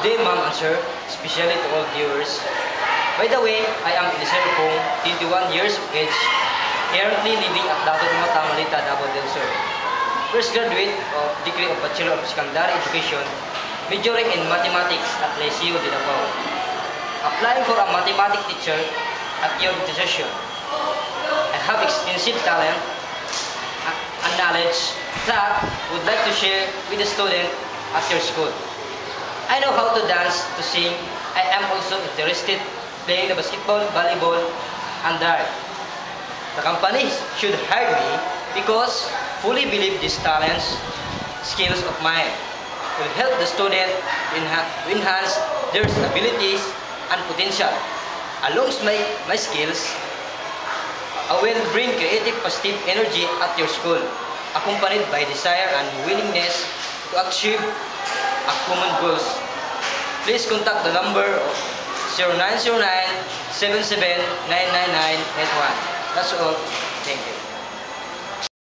Good day, ma'am and sir, especially to all viewers. By the way, I am Eliseo Pong, 21 years of age, currently living at Dato Dumatang, Malita, Davao del Sur. First graduate of degree of Bachelor of Secondary Education, majoring in Mathematics at Liceo de Davao. Applying for a mathematics teacher at your institution. I have extensive talent and knowledge that would like to share with the student at your school. I know how to dance, to sing. I am also interested playing the basketball, volleyball, and dart. The company should hire me because fully believe these talents, skills of mine will help the student to enhance their abilities and potential. Along my skills, I will bring creative positive energy at your school, accompanied by desire and willingness to achieve a common goals. Please contact the number of 0909-77-99981. That's all. Thank you.